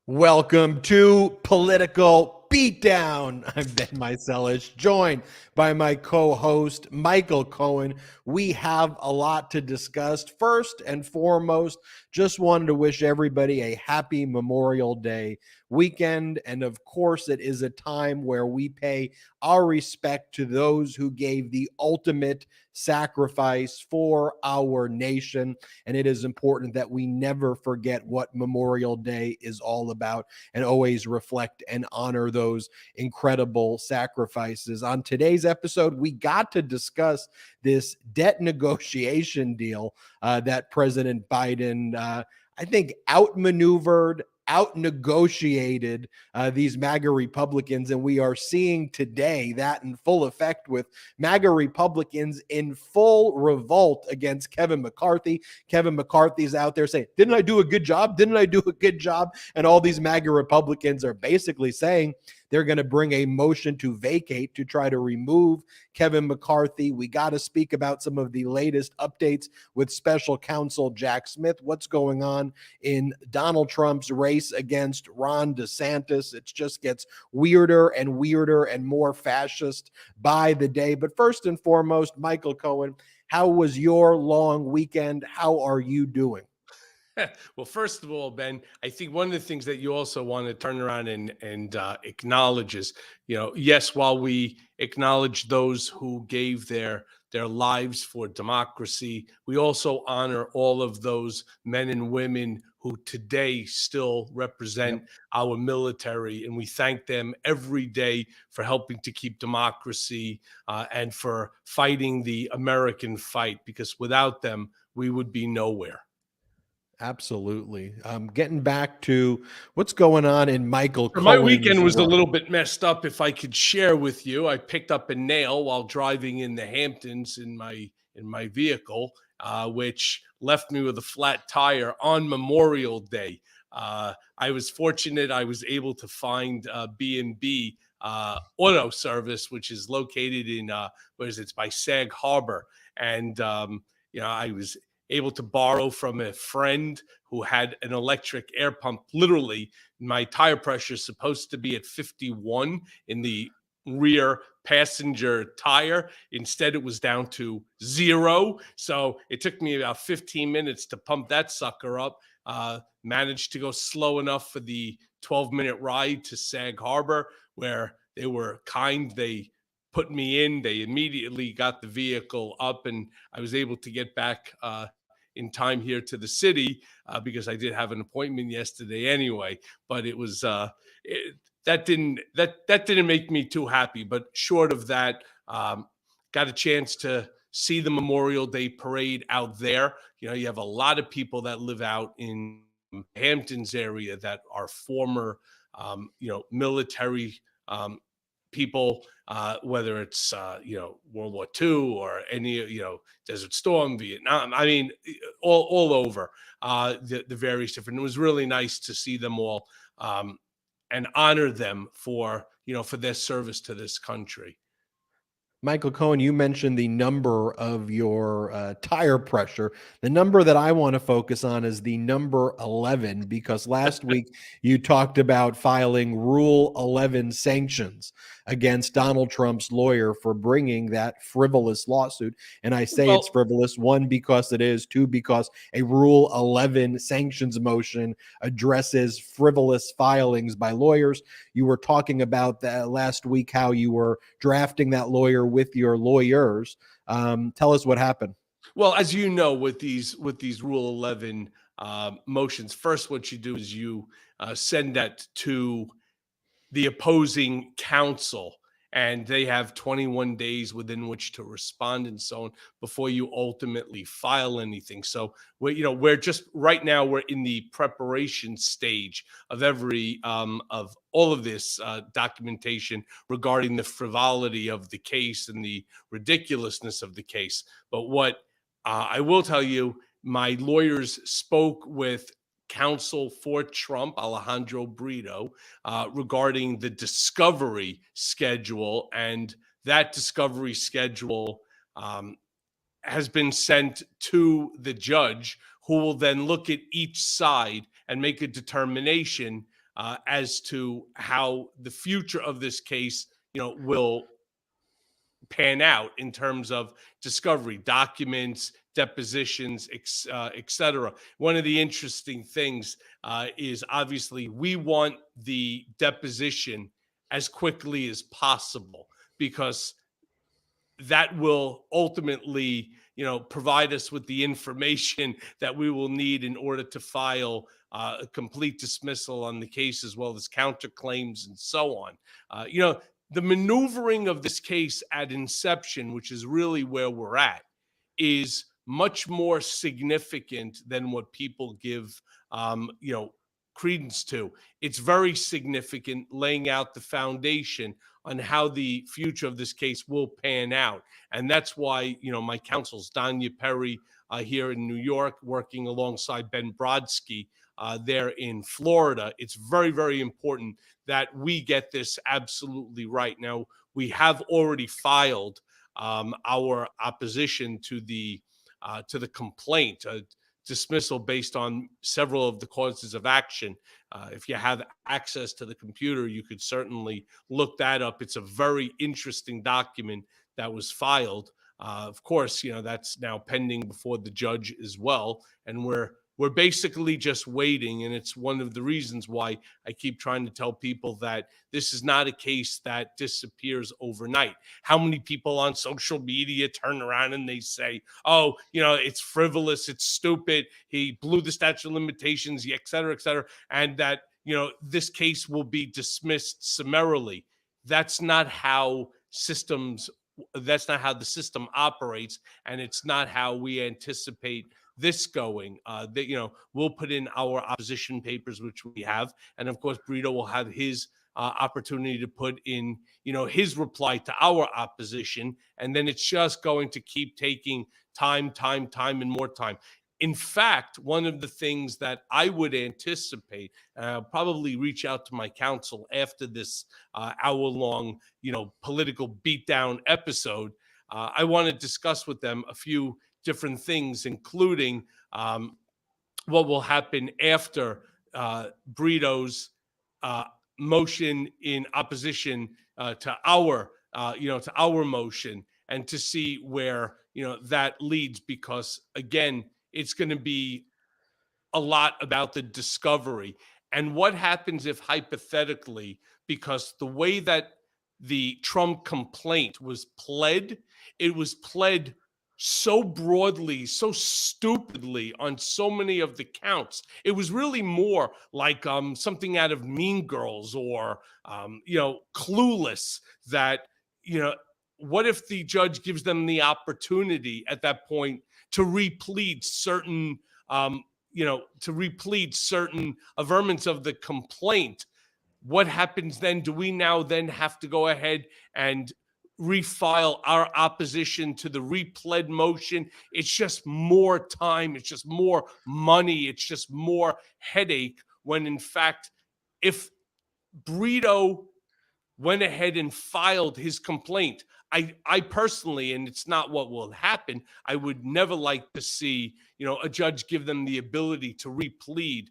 Welcome to Political Beatdown. I'm Ben Meiselas, joined by my co-host, Michael Cohen. We have a lot to discuss. First and foremost, just wanted to wish everybody a happy Memorial Day weekend. And of course, it is a time where we pay our respect to those who gave the ultimate sacrifice for our nation. And it is important that we never forget what Memorial Day is all about and always reflect and honor those incredible sacrifices. On today's episode, we got to discuss this debt negotiation deal that President Biden, I think, outmaneuvered, out-negotiated these MAGA Republicans, and we are seeing today that in full effect with MAGA Republicans in full revolt against Kevin McCarthy. Kevin McCarthy's out there saying, didn't I do a good job? Didn't I do a good job? And all these MAGA Republicans are basically saying they're going to bring a motion to vacate to try to remove Kevin McCarthy. We got to speak about some of the latest updates with special counsel Jack Smith. What's going on in Donald Trump's race against Ron DeSantis? It just gets weirder and weirder and more fascist by the day. But first and foremost, Michael Cohen, how was your long weekend? How are you doing? Well, first of all, Ben, I think one of the things that you also want to turn around and acknowledge is, yes, while we acknowledge those who gave their lives for democracy, we also honor all of those men and women who today still represent our military, and we thank them every day for helping to keep democracy and for fighting the American fight, because without them, we would be nowhere. Absolutely. Getting back to what's going on in Michael So my Cohen's weekend was a world. little bit messed up. If I could share with you, I picked up a nail while driving in the Hamptons in my vehicle, which left me with a flat tire on Memorial Day. I was fortunate; I was able to find B&B Auto Service, which is located in it's by Sag Harbor, and I was able to borrow from a friend who had an electric air pump. Literally, my tire pressure is supposed to be at 51 in the rear passenger tire. Instead, it was down to 0. So it took me about 15 minutes to pump that sucker up. Managed to go slow enough for the 12-minute ride to Sag Harbor, where they were kind. They put me in. They immediately got the vehicle up, and I was able to get back in time here to the city because I did have an appointment yesterday anyway. But it was that didn't make me too happy. But short of that, got a chance to see the Memorial Day parade out there. You have a lot of people that live out in Hamptons area that are former military people, whether it's World War II or any Desert Storm, Vietnam. I mean, all over the various different. It was really nice to see them all and honor them for their service to this country. Michael Cohen, you mentioned the number of your tire pressure. The number that I want to focus on is the number 11, because last week you talked about filing Rule 11 sanctions against Donald Trump's lawyer for bringing that frivolous lawsuit. And I say it's frivolous, one, because it is, two, because a Rule 11 sanctions motion addresses frivolous filings by lawyers. You were talking about that last week, how you were drafting that lawyer with your lawyers. Tell us what happened. Well, as you know, with these Rule 11 motions, first what you do is you send that to the opposing counsel, and they have 21 days within which to respond and so on before you ultimately file anything. So we're just right now we're in the preparation stage of of all of this documentation regarding the frivolity of the case and the ridiculousness of the case. But what I will tell you, my lawyers spoke with counsel for Trump, Alejandro Brito, regarding the discovery schedule, and that discovery schedule has been sent to the judge, who will then look at each side and make a determination as to how the future of this case, will pan out in terms of discovery, documents, depositions, et cetera. One of the interesting things is obviously we want the deposition as quickly as possible because that will ultimately, provide us with the information that we will need in order to file a complete dismissal on the case, as well as counterclaims and so on. The maneuvering of this case at inception, which is really where we're at, is much more significant than what people give, credence to. It's very significant, laying out the foundation on how the future of this case will pan out. And that's why, my counsel's Danya Perry here in New York, working alongside Ben Brodsky there in Florida. It's very, very important that we get this absolutely right. Now, we have already filed our opposition to the complaint, dismissal based on several of the causes of action. If you have access to the computer, you could certainly look that up. It's a very interesting document that was filed. Of course, that's now pending before the judge as well, and we're basically just waiting. And it's one of the reasons why I keep trying to tell people that this is not a case that disappears overnight. How many people on social media turn around and they say, oh, it's frivolous, it's stupid, he blew the statute of limitations, et cetera, and that, this case will be dismissed summarily. That's not how the system operates, and it's not how we anticipate this going. We'll put in our opposition papers, which we have, and of course Brito will have his opportunity to put in his reply to our opposition, and then it's just going to keep taking time and more time. In fact, one of the things that I would anticipate, and I'll probably reach out to my counsel after this hour-long, political beatdown episode, I want to discuss with them a few different things, including what will happen after Brito's motion in opposition to our motion, and to see where that leads, because again, it's going to be a lot about the discovery and what happens if hypothetically, because the way that the Trump complaint was pled, it was pled so broadly, so stupidly on so many of the counts. It was really more like something out of Mean Girls or Clueless, that what if the judge gives them the opportunity at that point to replead certain certain averments of the complaint? What happens then? Do we now then have to go ahead and refile our opposition to the repled motion? It's just more time. It's just more money. It's just more headache, when in fact, if Brito went ahead and filed his complaint, I personally, and it's not what will happen, I would never like to see, a judge give them the ability to replead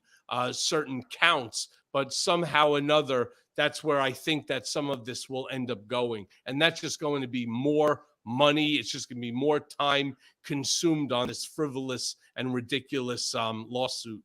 certain counts, but somehow or another, that's where I think that some of this will end up going. And that's just going to be more money. It's just going to be more time consumed on this frivolous and ridiculous lawsuit.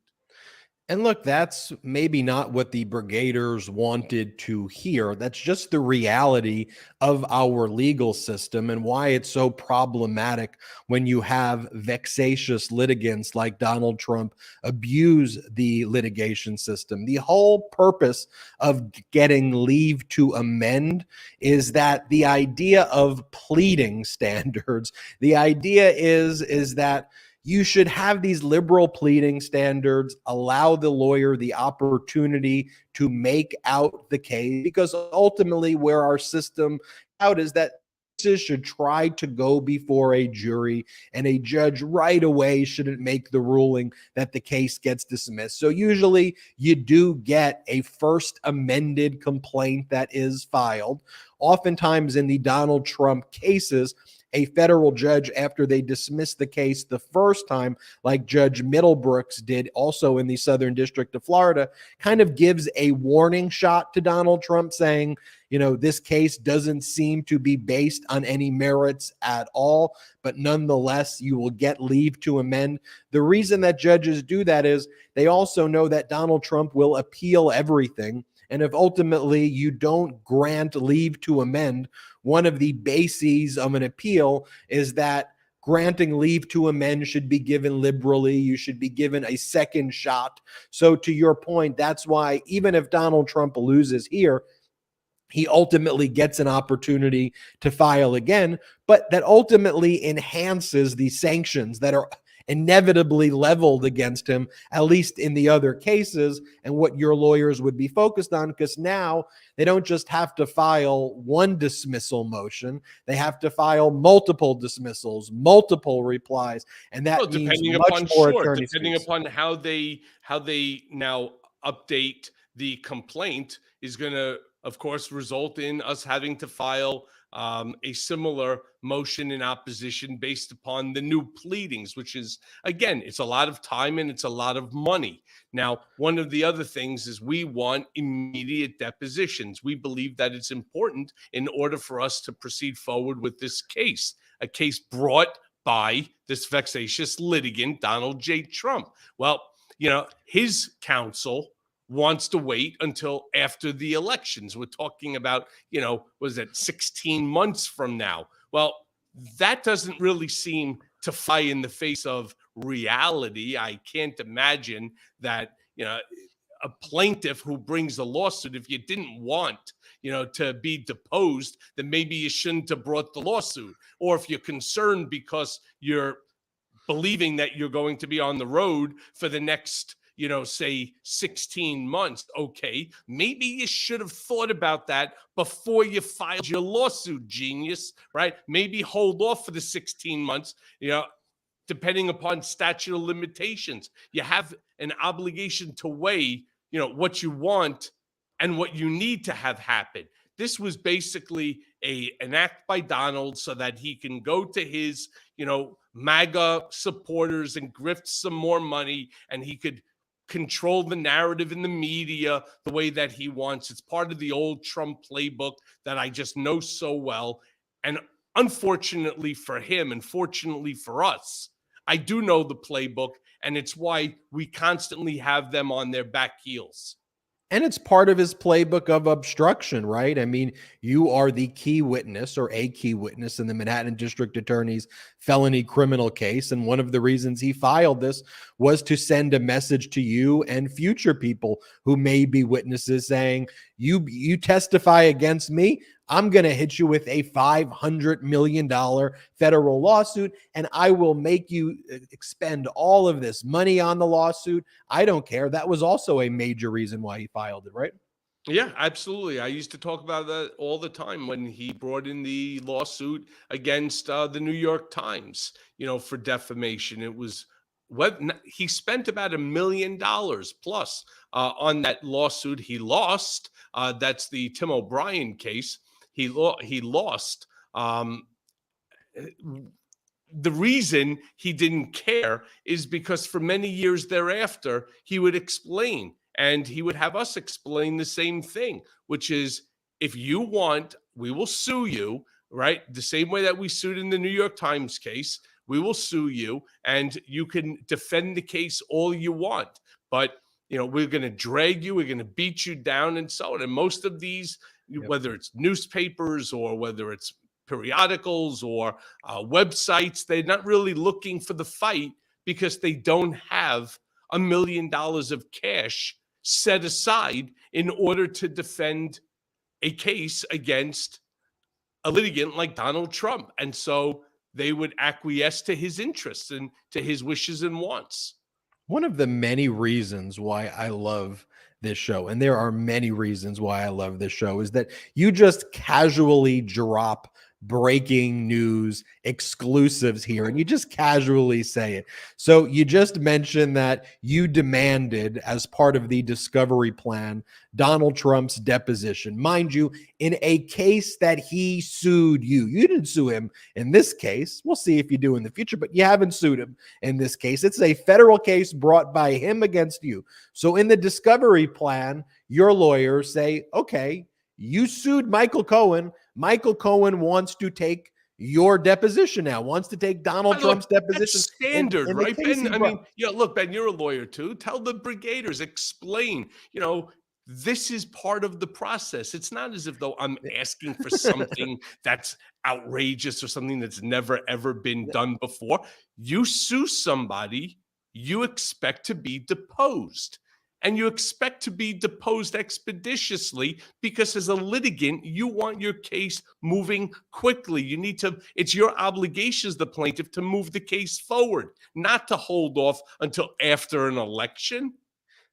And look, that's maybe not what the brigaders wanted to hear. That's just the reality of our legal system, and why it's so problematic when you have vexatious litigants like Donald Trump abuse the litigation system. The whole purpose of getting leave to amend is that the idea of pleading standards, the idea is that you should have these liberal pleading standards, allow the lawyer the opportunity to make out the case, because ultimately where our system out is that cases should try to go before a jury, and a judge right away shouldn't make the ruling that the case gets dismissed. So usually you do get a first amended complaint that is filed. Oftentimes in the Donald Trump cases, a federal judge, after they dismiss the case the first time, like Judge Middlebrooks did also in the Southern District of Florida, kind of gives a warning shot to Donald Trump saying, this case doesn't seem to be based on any merits at all, but nonetheless, you will get leave to amend. The reason that judges do that is they also know that Donald Trump will appeal everything. And if ultimately you don't grant leave to amend, one of the bases of an appeal is that granting leave to amend should be given liberally. You should be given a second shot. So to your point, that's why even if Donald Trump loses here, he ultimately gets an opportunity to file again, but that ultimately enhances the sanctions that are inevitably leveled against him, at least in the other cases, and what your lawyers would be focused on, because now they don't just have to file one dismissal motion, they have to file multiple dismissals, multiple replies, and that means much more attorney depending upon how they now update the complaint is going to, of course, result in us having to file a similar motion in opposition based upon the new pleadings, which is, again, it's a lot of time and it's a lot of money. Now, one of the other things is we want immediate depositions. We believe that it's important in order for us to proceed forward with this case, a case brought by this vexatious litigant, Donald J. Trump. Well, his counsel wants to wait until after the elections. We're talking about, was it 16 months from now? Well, that doesn't really seem to fly in the face of reality. I can't imagine that, a plaintiff who brings a lawsuit, if you didn't want, to be deposed, then maybe you shouldn't have brought the lawsuit. Or if you're concerned because you're believing that you're going to be on the road for the next say 16 months. Okay, maybe you should have thought about that before you filed your lawsuit, genius, right? Maybe hold off for the 16 months, depending upon statute of limitations. You have an obligation to weigh, what you want and what you need to have happen. This was basically an act by Donald so that he can go to his, MAGA supporters and grift some more money, and he could control the narrative in the media the way that he wants. It's part of the old Trump playbook that I just know so well. And unfortunately for him, and fortunately for us, I do know the playbook, and it's why we constantly have them on their back heels. And it's part of his playbook of obstruction, right? I mean, you are the key witness or a key witness in the Manhattan District Attorney's felony criminal case. And one of the reasons he filed this was to send a message to you and future people who may be witnesses saying, you testify against me, I'm going to hit you with a $500 million federal lawsuit, and I will make you expend all of this money on the lawsuit. I don't care. That was also a major reason why he filed it, right? Yeah, absolutely. I used to talk about that all the time when he brought in the lawsuit against the New York Times, for defamation. It was he spent about $1 million plus on that lawsuit. He lost. That's the Tim O'Brien case. He lost. The reason he didn't care is because for many years thereafter, he would explain, and he would have us explain the same thing, which is, if you want, we will sue you, right? The same way that we sued in the New York Times case, we will sue you, and you can defend the case all you want. But, we're going to drag you, we're going to beat you down, and so on. And most of these, whether it's newspapers or whether it's periodicals or websites, they're not really looking for the fight because they don't have $1 million of cash set aside in order to defend a case against a litigant like Donald Trump. And so they would acquiesce to his interests and to his wishes and wants. One of the many reasons why I love this show, and there are many reasons why I love this show, is that you just casually drop breaking news exclusives here, and you just casually say it. So you just mentioned that you demanded, as part of the discovery plan, Donald Trump's deposition. Mind you, in a case that he sued you. You didn't sue him in this case. We'll see if you do in the future, but you haven't sued him in this case. It's a federal case brought by him against you. So in the discovery plan, your lawyers say, okay, you sued Michael Cohen. Michael Cohen wants to take your deposition now, wants to take Donald Trump's deposition. That's standard, in the right, case Ben? he I brought. mean, yeah, look, Ben, you're a lawyer too. Tell the brigaders, explain, this is part of the process. It's not as if though I'm asking for something that's outrageous or something that's never ever been done before. You sue somebody, you expect to be deposed. And you expect to be deposed expeditiously because, as a litigant, you want your case moving quickly. It's your obligation as the plaintiff to move the case forward, not to hold off until after an election.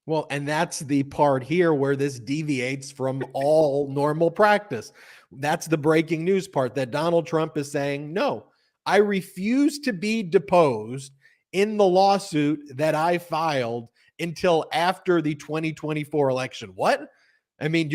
Well, and that's the part here where this deviates from all normal practice. That's the breaking news part, that Donald Trump is saying, no, I refuse to be deposed in the lawsuit that I filed until after the 2024 election. What? I mean,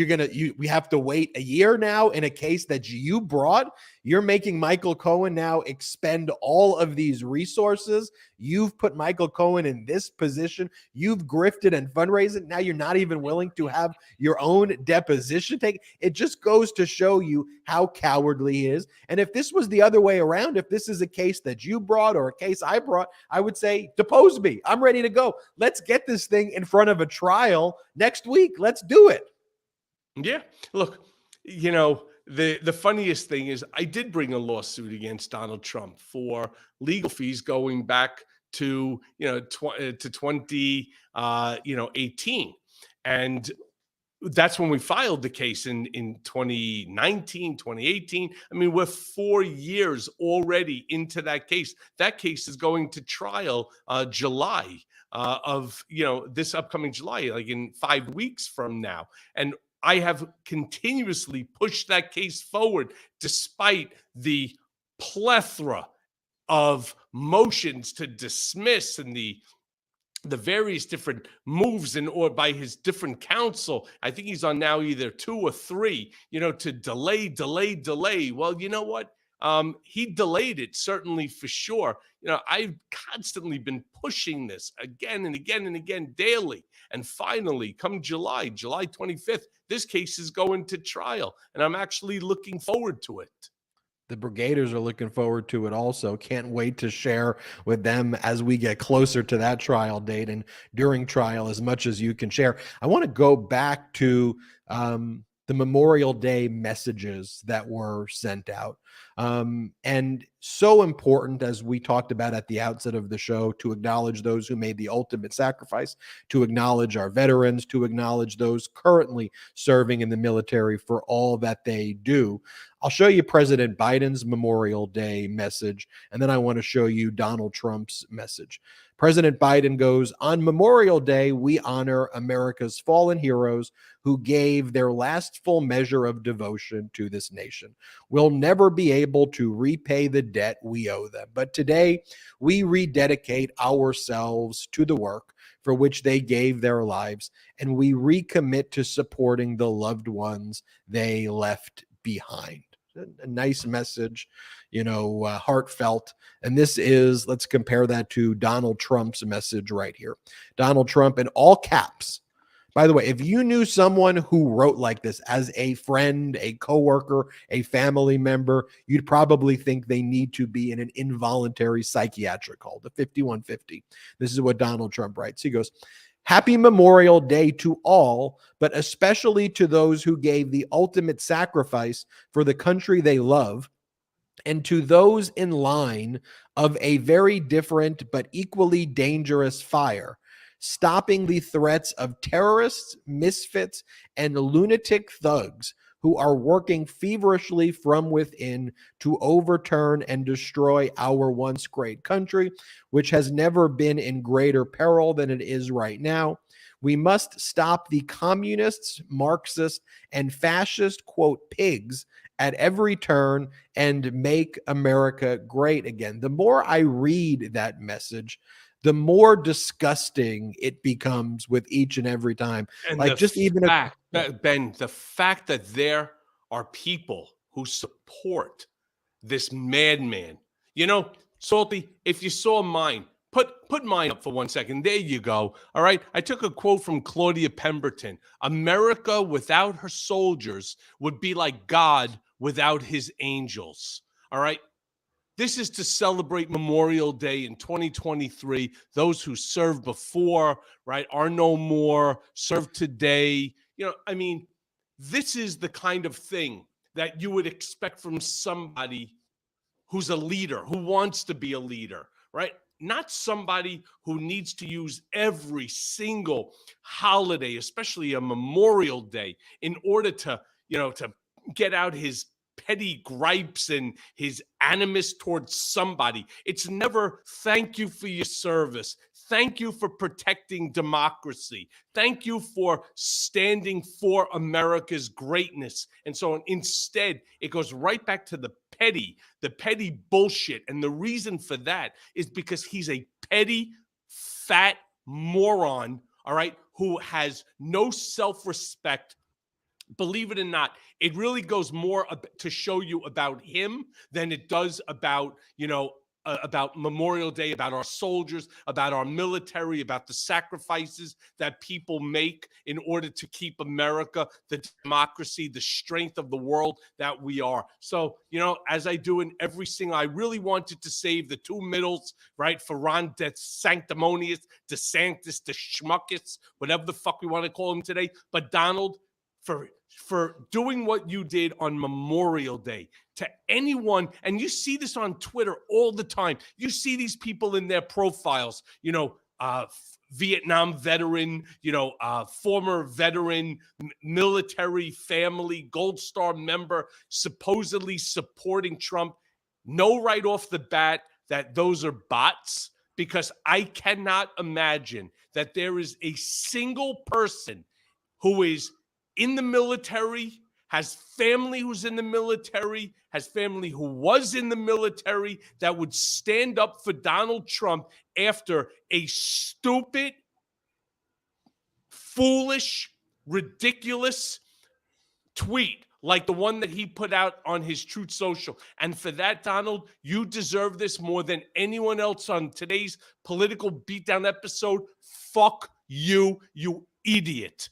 we have to wait a year now in a case that you brought. You're making Michael Cohen now expend all of these resources. You've put Michael Cohen in this position. You've grifted and fundraised. Now you're not even willing to have your own deposition take. It just goes to show you how cowardly he is. And if this was the other way around, if this is a case that you brought or a case I brought, I would say, depose me. I'm ready to go. Let's get this thing in front of a trial next week. Let's do it. Yeah. Look, the funniest thing is I did bring a lawsuit against Donald Trump for legal fees going back to 2018. And that's when we filed the case in 2019, 2018. I mean, we're 4 years already into that case. That case is going to trial July of this upcoming July, like in 5 weeks from now. And I have continuously pushed that case forward despite the plethora of motions to dismiss and the various different moves or by his different counsel. I think he's on now either 2 or 3, to delay. Well, you know what? He delayed it, certainly, for sure. I've constantly been pushing this again and again and again daily. And finally, come July 25th, this case is going to trial. And I'm actually looking forward to it. The brigaders are looking forward to it also. Can't wait to share with them as we get closer to that trial date and during trial as much as you can share. I want to go back to the Memorial Day messages that were sent out. And so important, as we talked about at the outset of the show, to acknowledge those who made the ultimate sacrifice, to acknowledge our veterans, to acknowledge those currently serving in the military for all that they do. I'll show you President Biden's Memorial Day message, and then I want to show you Donald Trump's message. President Biden goes, on Memorial Day, we honor America's fallen heroes who gave their last full measure of devotion to this nation. We'll never be able to repay the debt we owe them, but today we rededicate ourselves to the work for which they gave their lives, and we recommit to supporting the loved ones they left behind. A nice message, heartfelt. And this is, let's compare that to Donald Trump's message right here. Donald Trump in all caps. By the way, if you knew someone who wrote like this as a friend, a coworker, a family member, you'd probably think they need to be in an involuntary psychiatric hold, the 5150. This is what Donald Trump writes. He goes, Happy Memorial Day to all, but especially to those who gave the ultimate sacrifice for the country they love, and to those in line of a very different but equally dangerous fire, stopping the threats of terrorists, misfits, and lunatic thugs who are working feverishly from within to overturn and destroy our once great country, which has never been in greater peril than it is right now. We must stop the communists, Marxists, and fascist, quote, pigs at every turn and make America great again. The more I read that message, the more disgusting it becomes with each and every time. And Like the just even a fact that, Ben, the fact that there are people who support this madman. You know, Salty, if you saw mine, put mine up for 1 second. There you go. All right. I took a quote from Claudia Pemberton. America without her soldiers would be like God without his angels. All right. This is to celebrate Memorial Day in 2023. Those who served before, right, are no more, serve today. You know, I mean, this is the kind of thing that you would expect from somebody who's a leader, who wants to be a leader, right? Not somebody who needs to use every single holiday, especially a Memorial Day, in order to, to get out his petty gripes and his animus towards somebody. It's never thank you for your service. Thank you for protecting democracy. Thank you for standing for America's greatness. And so instead, it goes right back to the petty bullshit. And the reason for that is because he's a petty, fat moron, all right, who has no self-respect. Believe it or not, it really goes more to show you about him than it does about, about Memorial Day, about our soldiers, about our military, about the sacrifices that people make in order to keep America, the democracy, the strength of the world that we are. So, as I do in every single, I really wanted to save the two middles, right, for Ron Sanctimonious, DeSantis, the Schmuckus, whatever the fuck we want to call him today. But Donald, for doing what you did on Memorial Day to anyone, and you see this on Twitter all the time. You see these people in their profiles, Vietnam veteran, former veteran, military family, Gold Star member, supposedly supporting Trump. Know right off the bat that those are bots, because I cannot imagine that there is a single person who is in the military, has family who's in the military, has family who was in the military, that would stand up for Donald Trump after a stupid, foolish, ridiculous tweet like the one that he put out on his Truth Social. And for that, Donald, you deserve this more than anyone else on today's Political Beatdown episode. Fuck you, you idiot.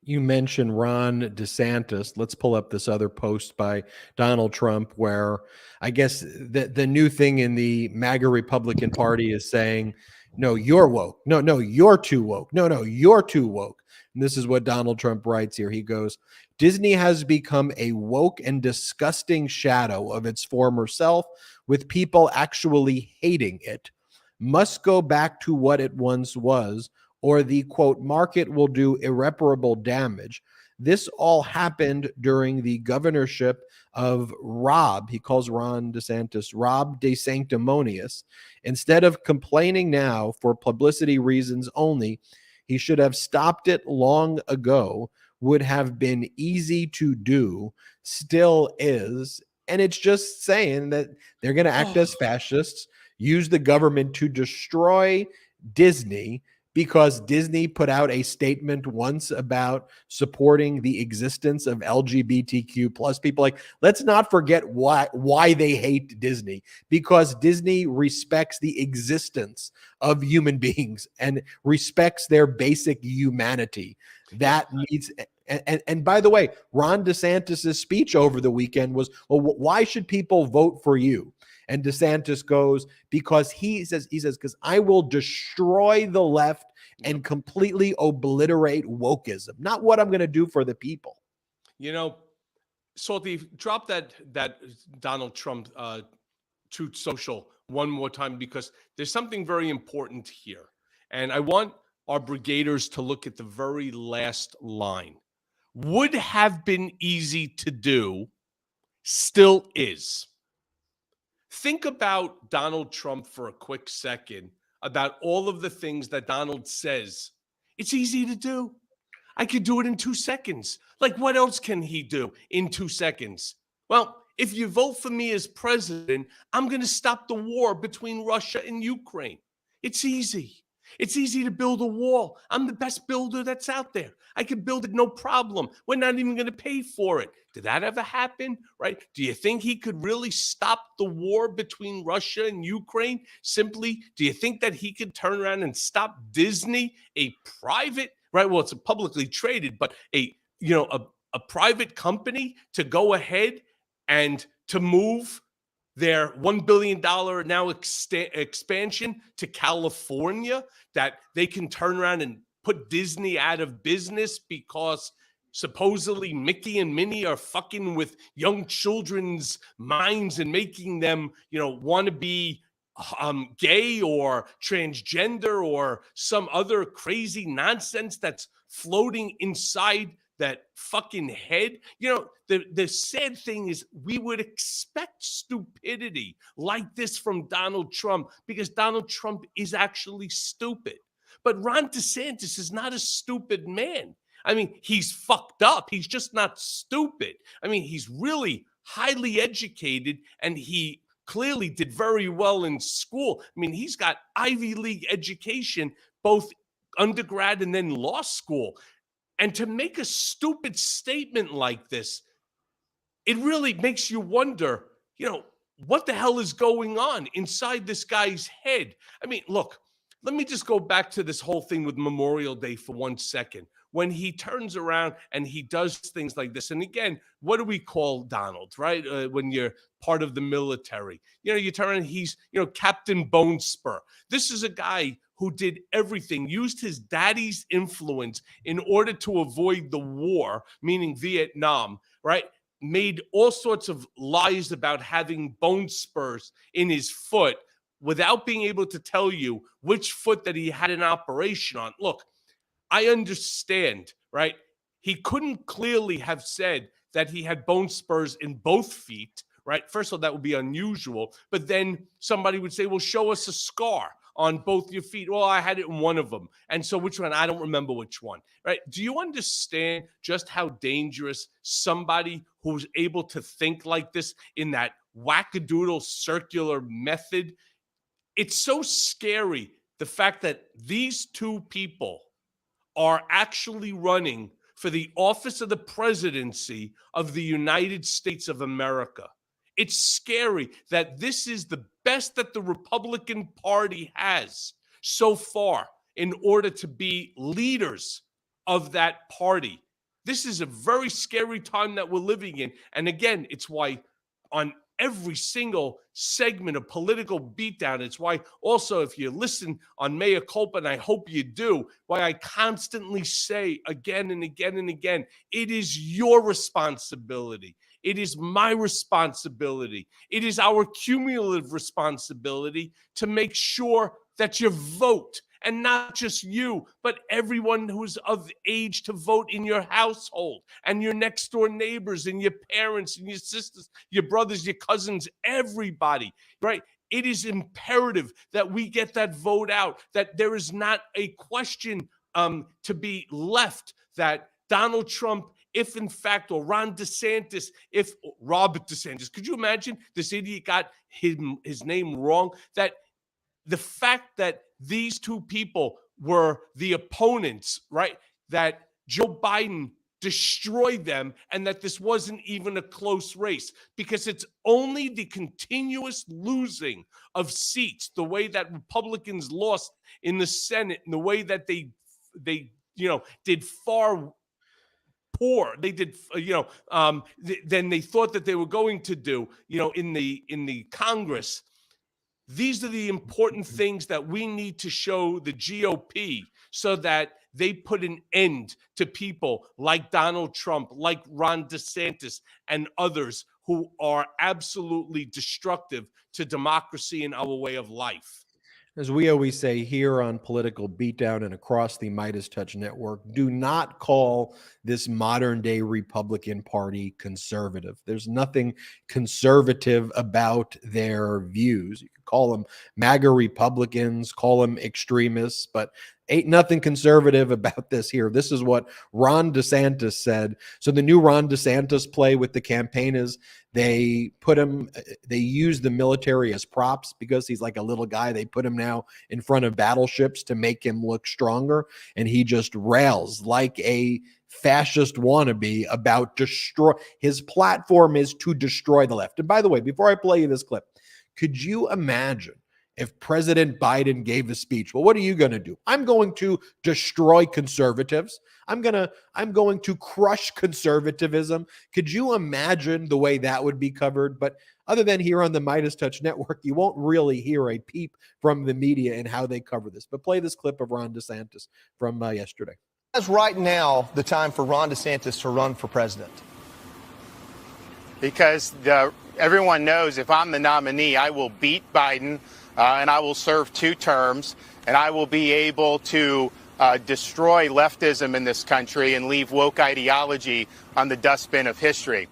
You mentioned Ron DeSantis. Let's pull up this other post by Donald Trump where I guess the new thing in the MAGA Republican Party is saying, no, you're woke. No, you're too woke. No, you're too woke. And this is what Donald Trump writes here. He goes, Disney has become a woke and disgusting shadow of its former self, with people actually hating it. Must go back to what it once was, or the, quote, market will do irreparable damage. This all happened during the governorship of Rob. He calls Ron DeSantis Rob De Sanctimonious. Instead of complaining now for publicity reasons only, he should have stopped it long ago. Would have been easy to do, still is. And it's just saying that they're going to act as fascists, use the government to destroy Disney, because Disney put out a statement once about supporting the existence of LGBTQ plus people. Like, let's not forget why they hate Disney, because Disney respects the existence of human beings and respects their basic humanity. That needs. And by the way, Ron DeSantis' speech over the weekend was, well, why should people vote for you? And DeSantis goes, because he says, because I will destroy the left and completely obliterate wokeism. Not what I'm going to do for the people. Salty, drop that Donald Trump Truth Social one more time, because there's something very important here. And I want our brigaders to look at the very last line. Would have been easy to do, still is. Think about Donald Trump for a quick second, about all of the things that Donald says It's easy to do. I could do it in 2 seconds. Like, what else can he do in 2 seconds? Well, if you vote for me as president, I'm going to stop the war between Russia and Ukraine. It's easy. It's easy to build a wall. I'm the best builder that's out there. I can build it no problem. We're not even going to pay for it. Did that ever happen? Right? Do you think he could really stop the war between Russia and Ukraine? Simply, do you think that he could turn around and stop Disney, a private, right? Well, it's a publicly traded, but a private company, to go ahead and to move their $1 billion now expansion to California, that they can turn around and put Disney out of business because supposedly Mickey and Minnie are fucking with young children's minds and making them, want to be gay or transgender or some other crazy nonsense that's floating inside that fucking head. The sad thing is we would expect stupidity like this from Donald Trump because Donald Trump is actually stupid. But Ron DeSantis is not a stupid man. I mean, he's fucked up. He's just not stupid. I mean, he's really highly educated and he clearly did very well in school. I mean, he's got Ivy League education, both undergrad and then law school. And to make a stupid statement like this, it really makes you wonder, what the hell is going on inside this guy's head? I mean, look, let me just go back to this whole thing with Memorial Day for 1 second. When he turns around and he does things like this, and again, what do we call Donald, right? When you're part of the military, you turn around, he's, Captain Bone Spur. This is a guy who did everything, used his daddy's influence in order to avoid the war, meaning Vietnam, right? Made all sorts of lies about having bone spurs in his foot without being able to tell you which foot that he had an operation on. Look, I understand, right? He couldn't clearly have said that he had bone spurs in both feet, right? First of all, that would be unusual. But then somebody would say, well, show us a scar on both your feet. Well, I had it in one of them. And so which one? I don't remember which one, right? Do you understand just how dangerous somebody who's able to think like this in that wackadoodle circular method? It's so scary, the fact that these two people are actually running for the office of the presidency of the United States of America. It's scary that this is the best that the Republican Party has so far in order to be leaders of that party. This is a very scary time that we're living in. And again, it's why on every single segment of Political Beatdown, it's why also if you listen on Mea Culpa, and I hope you do, why I constantly say again and again and again, it is your responsibility. It is my responsibility. It is our cumulative responsibility to make sure that you vote, and not just you, but everyone who's of age to vote in your household and your next door neighbors and your parents and your sisters, your brothers, your cousins, everybody, right? It is imperative that we get that vote out, that there is not a question to be left that Donald Trump, if in fact, or Ron DeSantis, if Robert DeSantis, could you imagine this idiot got his name wrong? That the fact that these two people were the opponents, right? That Joe Biden destroyed them and that this wasn't even a close race, because it's only the continuous losing of seats, the way that Republicans lost in the Senate and the way that they did far poor. They did, than they thought that they were going to do, in the Congress. These are the important things that we need to show the GOP so that they put an end to people like Donald Trump, like Ron DeSantis, and others who are absolutely destructive to democracy and our way of life. As we always say here on Political Beatdown and across the MeidasTouch network, do not call this modern day Republican Party conservative. There's nothing conservative about their views. You can call them MAGA Republicans, call them extremists, but ain't nothing conservative about this here. This is what Ron DeSantis said. So the new Ron DeSantis play with the campaign is they use the military as props because he's like a little guy. They put him now in front of battleships to make him look stronger. And he just rails like a fascist wannabe about his platform is to destroy the left. And by the way, before I play you this clip, could you imagine if President Biden gave a speech? Well, what are you going to do? I'm going to destroy conservatives. I'm going to crush conservatism. Could you imagine the way that would be covered? But other than here on the MeidasTouch network, you won't really hear a peep from the media and how they cover this. But play this clip of Ron DeSantis from yesterday. Is right now the time for Ron DeSantis to run for president? Because everyone knows if I'm the nominee, I will beat Biden and I will serve 2 terms and I will be able to destroy leftism in this country and leave woke ideology on the dustbin of history.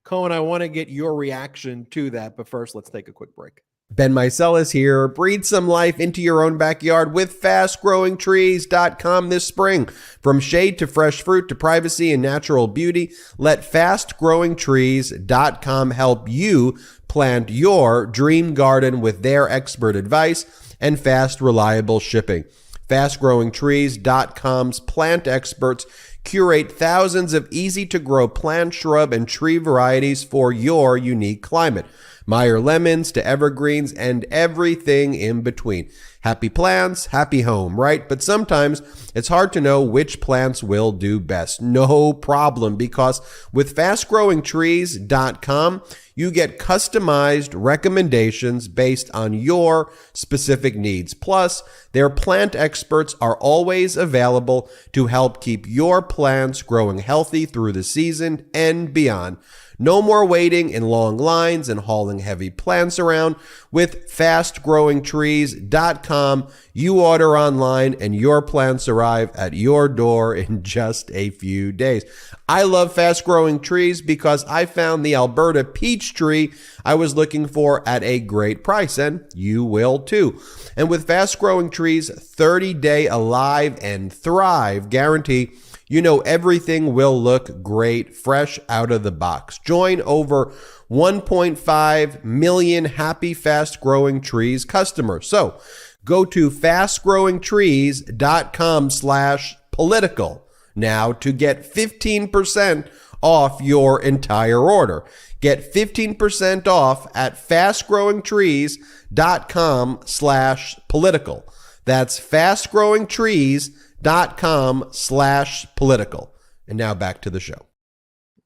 Cohen, I want to get your reaction to that, but first let's take a quick break. Ben Meiselas here. Breathe some life into your own backyard with FastGrowingTrees.com this spring. From shade to fresh fruit to privacy and natural beauty, let FastGrowingTrees.com help you plant your dream garden with their expert advice and fast, reliable shipping. FastGrowingTrees.com's plant experts curate thousands of easy-to-grow plant, shrub, and tree varieties for your unique climate. Meyer lemons to evergreens and everything in between. Happy plants, happy home, right? But sometimes it's hard to know which plants will do best. No problem, because with FastGrowingTrees.com, you get customized recommendations based on your specific needs. Plus, their plant experts are always available to help keep your plants growing healthy through the season and beyond. No more waiting in long lines and hauling heavy plants around. With FastGrowingTrees.com, you order online and your plants arrive at your door in just a few days. I love Fast Growing Trees because I found the Alberta peach tree I was looking for at a great price, and you will too. And with Fast Growing Trees' 30-day Alive and Thrive guarantee, you know everything will look great fresh out of the box. Join over 1.5 million happy Fast Growing Trees customers. So go to fastgrowingtrees.com/political now to get 15% off your entire order. Get 15% off at fastgrowingtrees.com/political. That's fastgrowingtrees.com/political. And now back to the show.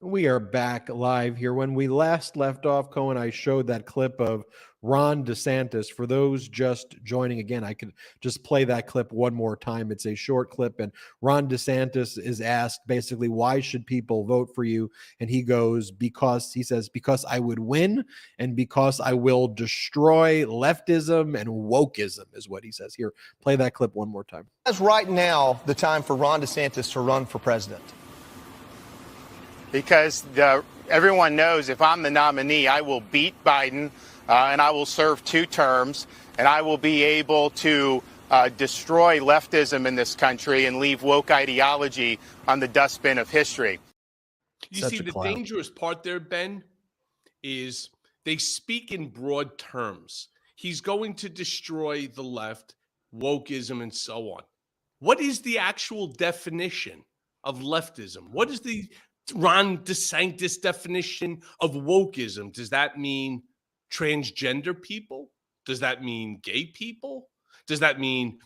We are back live here. When we last left off, Cohen, I showed that clip of Ron DeSantis. For those just joining again, I could just play that clip one more time. It's a short clip, and Ron DeSantis is asked basically, why should people vote for you? And he goes, because I would win and because I will destroy leftism and wokeism is what he says. Here, play that clip one more time. Is right now the time for Ron DeSantis to run for president? Because everyone knows if I'm the nominee, I will beat Biden and I will serve 2 terms and I will be able to destroy leftism in this country and leave woke ideology on the dustbin of history. You see, the dangerous part there, Ben, is they speak in broad terms. He's going to destroy the left, wokeism, and so on. What is the actual definition of leftism? What is the Ron DeSantis definition of wokeism? Does that mean transgender people? Does that mean gay people? Does that mean,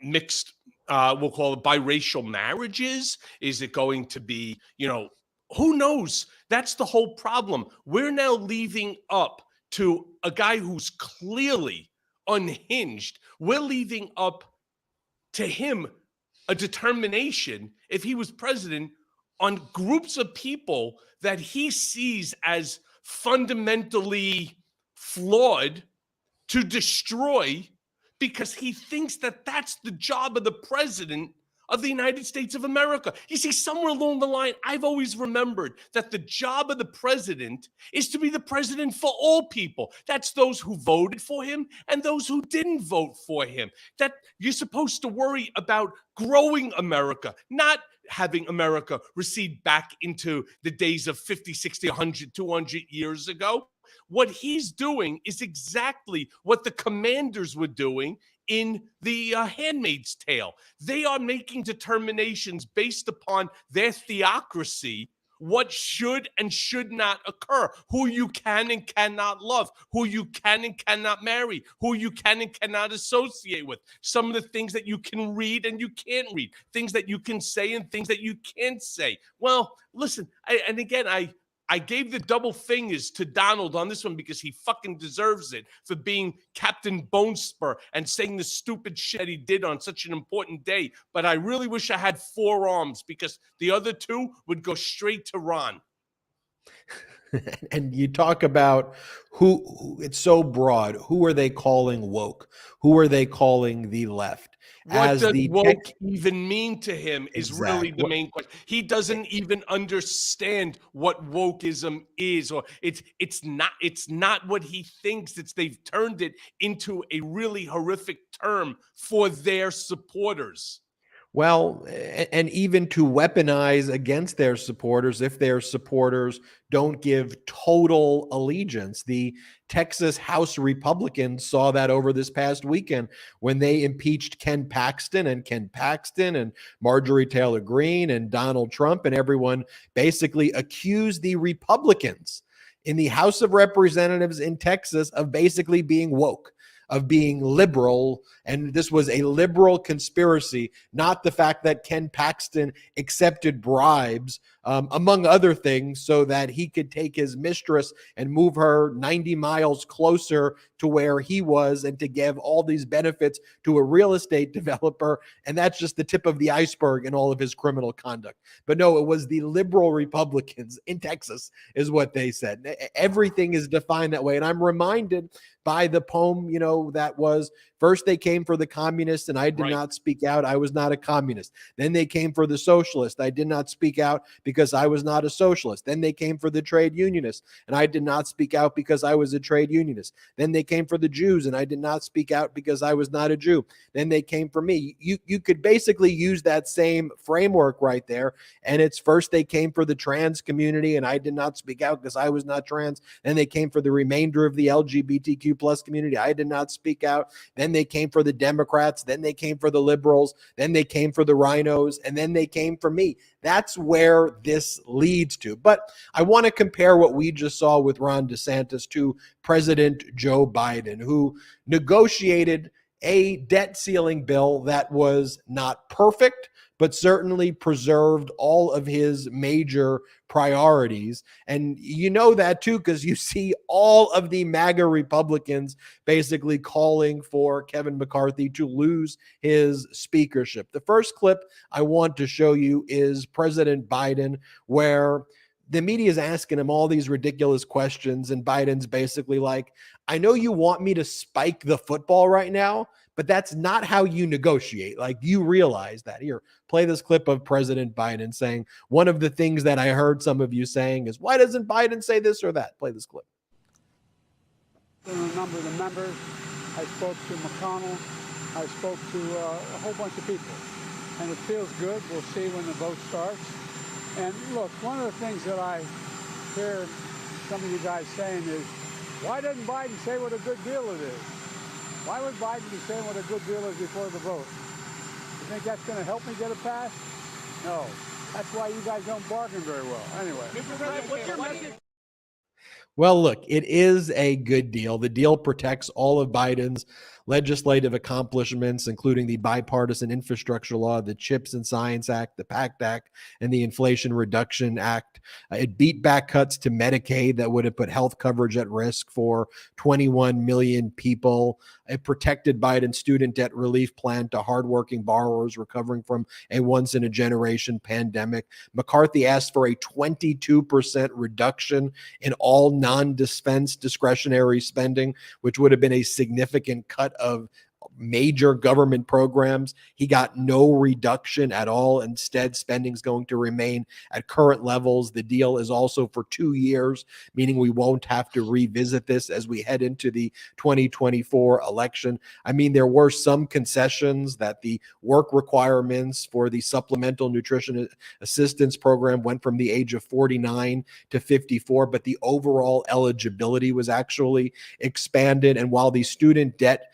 mixed, we'll call it biracial marriages? Is it going to be, who knows? That's the whole problem. We're now leaving up to a guy who's clearly unhinged. We're leaving up to him a determination, if he was president, on groups of people that he sees as fundamentally flawed to destroy, because he thinks that that's the job of the president of the United States of America. You see, somewhere along the line, I've always remembered that the job of the president is to be the president for all people. That's those who voted for him and those who didn't vote for him. That you're supposed to worry about growing America, not having America recede back into the days of 50, 60, 100, 200 years ago. What he's doing is exactly what the commanders were doing in the Handmaid's Tale. They are making determinations based upon their theocracy, what should and should not occur, who you can and cannot love, who you can and cannot marry, who you can and cannot associate with, some of the things that you can read and you can't read, things that you can say and things that you can't say. Well, listen, I gave the double fingers to Donald on this one because he fucking deserves it for being Captain Bonespur and saying the stupid shit that he did on such an important day. But I really wish I had 4 arms because the other 2 would go straight to Ron. And you talk about who it's so broad. Who are they calling woke? Who are they calling the left? What does woke even mean to him is really the main question. He doesn't even understand what wokeism is, or it's not what he thinks. They've turned it into a really horrific term for their supporters. Well, and even to weaponize against their supporters if their supporters don't give total allegiance. The Texas House Republicans saw that over this past weekend when they impeached Ken Paxton and Marjorie Taylor Greene and Donald Trump, and everyone basically accused the Republicans in the House of Representatives in Texas of basically being woke, of being liberal, and this was a liberal conspiracy, not the fact that Ken Paxton accepted bribes, among other things, so that he could take his mistress and move her 90 miles closer to where he was and to give all these benefits to a real estate developer. And that's just the tip of the iceberg in all of his criminal conduct. But no, it was the liberal Republicans in Texas is what they said. Everything is defined that way. And I'm reminded by the poem, that was first they came for the communists and I did not speak out. I was not a communist. Then they came for the socialist. I did not speak out because I was not a socialist. Then they came for the trade unionists and I did not speak out because I was a trade unionist. Then they came for the Jews and I did not speak out because I was not a Jew. Then they came for me. You could basically use that same framework right there. And it's first they came for the trans community and I did not speak out because I was not trans. Then they came for the remainder of the LGBTQ plus community. I did not speak out. Then they came for the Democrats. Then they came for the liberals. Then they came for the rhinos. And then they came for me. That's where this leads to. But I want to compare what we just saw with Ron DeSantis to President Joe Biden, who negotiated a debt ceiling bill that was not perfect, but certainly preserved all of his major priorities. And you know that too, because you see all of the MAGA Republicans basically calling for Kevin McCarthy to lose his speakership. The first clip I want to show you is President Biden, where the media is asking him all these ridiculous questions, and Biden's basically like, I know you want me to spike the football right now, but that's not how you negotiate. Like, you realize that. Here, play this clip of President Biden saying, one of the things that I heard some of you saying is, why doesn't Biden say this or that? Play this clip. A number of the members. I spoke to McConnell. I spoke to a whole bunch of people. And it feels good. We'll see when the vote starts. And look, one of the things that I hear some of you guys saying is, why doesn't Biden say what a good deal it is? Why would Biden be saying what a good deal is before the vote? You think that's going to help me get it passed? No. That's why you guys don't bargain very well. Anyway. Mr. President, what's your message? Well, look, it is a good deal. The deal protects all of Biden's legislative accomplishments, including the bipartisan infrastructure law, the CHIPS and Science Act, the PACT Act, and the Inflation Reduction Act. It beat back cuts to Medicaid that would have put health coverage at risk for 21 million people. It protected Biden's student debt relief plan to hardworking borrowers recovering from a once-in-a-generation pandemic. McCarthy asked for a 22% reduction in all non-defense discretionary spending, which would have been a significant cut of major government programs. He got no reduction at all. Instead, spending is going to remain at current levels. The deal is also for 2 years, meaning we won't have to revisit this as we head into the 2024 election. I mean, there were some concessions that the work requirements for the Supplemental Nutrition Assistance Program went from the age of 49 to 54, but the overall eligibility was actually expanded. And while the student debt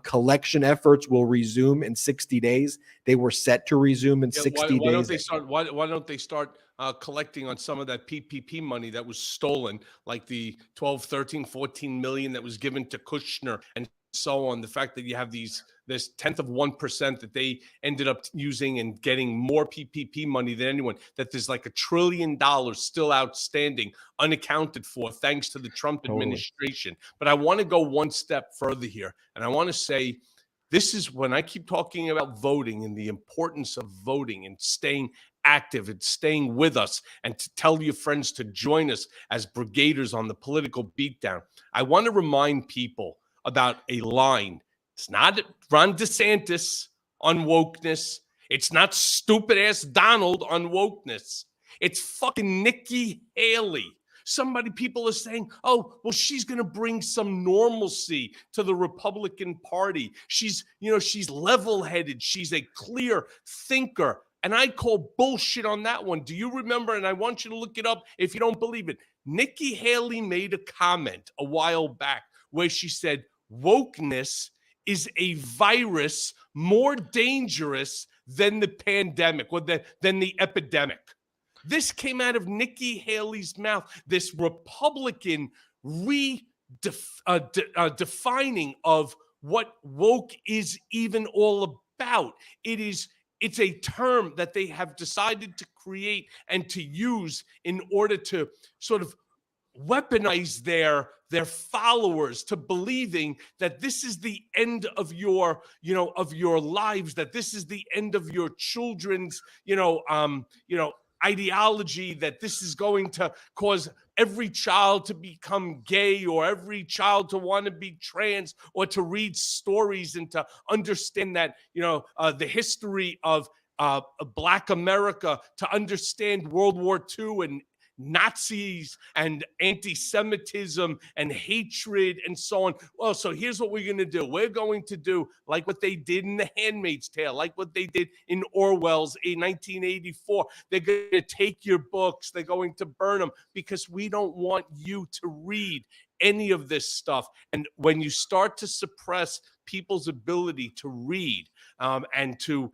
collection efforts will resume in 60 days, they were set to resume in 60 why days. Don't they start? Why don't they start collecting on some of that PPP money that was stolen, like the 12, 13, 14 million that was given to Kushner and so on? The fact that you have this 0.1% that they ended up using and getting more PPP money than anyone, that there's like $1 trillion still outstanding, unaccounted for, thanks to the Trump administration. But I want to go one step further here. And I want to say, this is when I keep talking about voting and the importance of voting and staying active and staying with us, and to tell your friends to join us as brigaders on the Political Beatdown. I want to remind people about a line. It's not Ron DeSantis on wokeness. It's not stupid ass Donald on wokeness. It's fucking Nikki Haley. People are saying, oh, well, she's going to bring some normalcy to the Republican Party. She's level-headed. She's a clear thinker. And I call bullshit on that one. Do you remember? And I want you to look it up if you don't believe it. Nikki Haley made a comment a while back where she said, wokeness is a virus more dangerous than the pandemic or than the epidemic. This came out of Nikki Haley's mouth, this Republican defining of what woke is even all about. It's a term that they have decided to create and to use in order to sort of weaponize their followers to believing that this is the end of your lives, that this is the end of your children's ideology, that this is going to cause every child to become gay or every child to want to be trans or to read stories and to understand that the history of Black America, to understand World War II and Nazis and anti-Semitism and hatred and so on. Well, so here's what we're going to do. We're going to do like what they did in The Handmaid's Tale, like what they did in Orwell's 1984. They're going to take your books. They're going to burn them because we don't want you to read any of this stuff. And when you start to suppress people's ability to read and to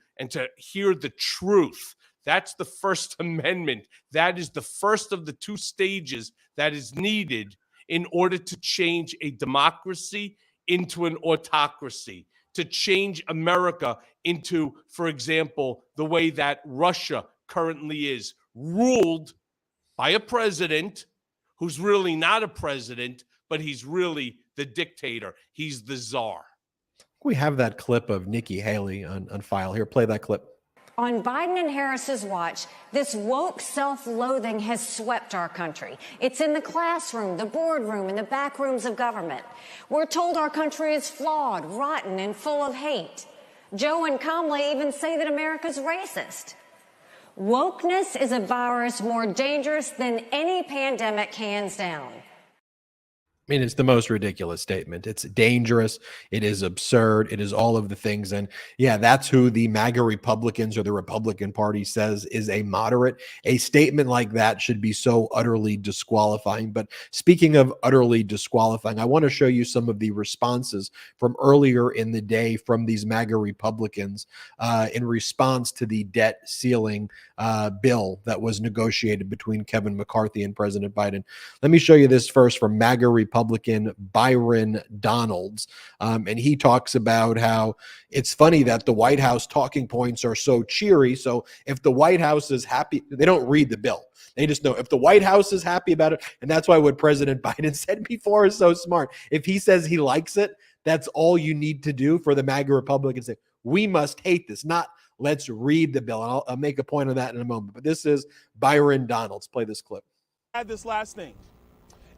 hear the truth, that's the First Amendment. That is the first of the two stages that is needed in order to change a democracy into an autocracy, to change America into, for example, the way that Russia currently is, ruled by a president who's really not a president, but he's really the dictator. He's the czar. We have that clip of Nikki Haley on file here. Play that clip. On Biden and Harris's watch, this woke self-loathing has swept our country. It's in the classroom, the boardroom, and the back rooms of government. We're told our country is flawed, rotten, and full of hate. Joe and Kamala even say that America's racist. Wokeness is a virus more dangerous than any pandemic, hands down. I mean, it's the most ridiculous statement. It's dangerous. It is absurd. It is all of the things. And yeah, that's who the MAGA Republicans or the Republican Party says is a moderate. A statement like that should be so utterly disqualifying. But speaking of utterly disqualifying, I want to show you some of the responses from earlier in the day from these MAGA Republicans in response to the debt ceiling bill that was negotiated between Kevin McCarthy and President Biden. Let me show you this first from MAGA Republican Byron Donalds. And he talks about how it's funny that the White House talking points are so cheery. So if the White House is happy, they don't read the bill. They just know if the White House is happy about it. And that's why what President Biden said before is so smart. If he says he likes it, that's all you need to do for the MAGA Republicans. Say, we must hate this, not let's read the bill. And I'll make a point of that in a moment. But this is Byron Donalds. Play this clip. Add this last thing.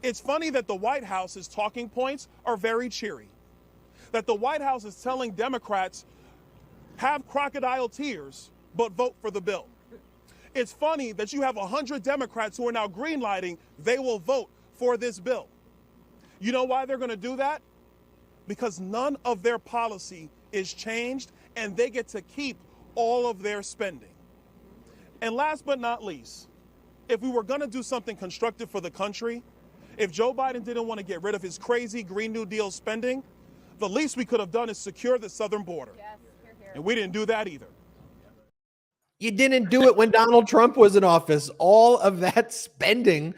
It's funny that the White House's talking points are very cheery. that the White House is telling Democrats, have crocodile tears, but vote for the bill. It's funny that you have 100 Democrats who are now greenlighting they will vote for this bill. You know why they're going to do that? Because none of their policy is changed and they get to keep all of their spending. And last but not least, if we were going to do something constructive for the country, if Joe Biden didn't want to get rid of his crazy Green New Deal spending, the least we could have done is secure the southern border. Yes, hear, hear. And we didn't do that either. You didn't do it when Donald Trump was in office. All of that spending,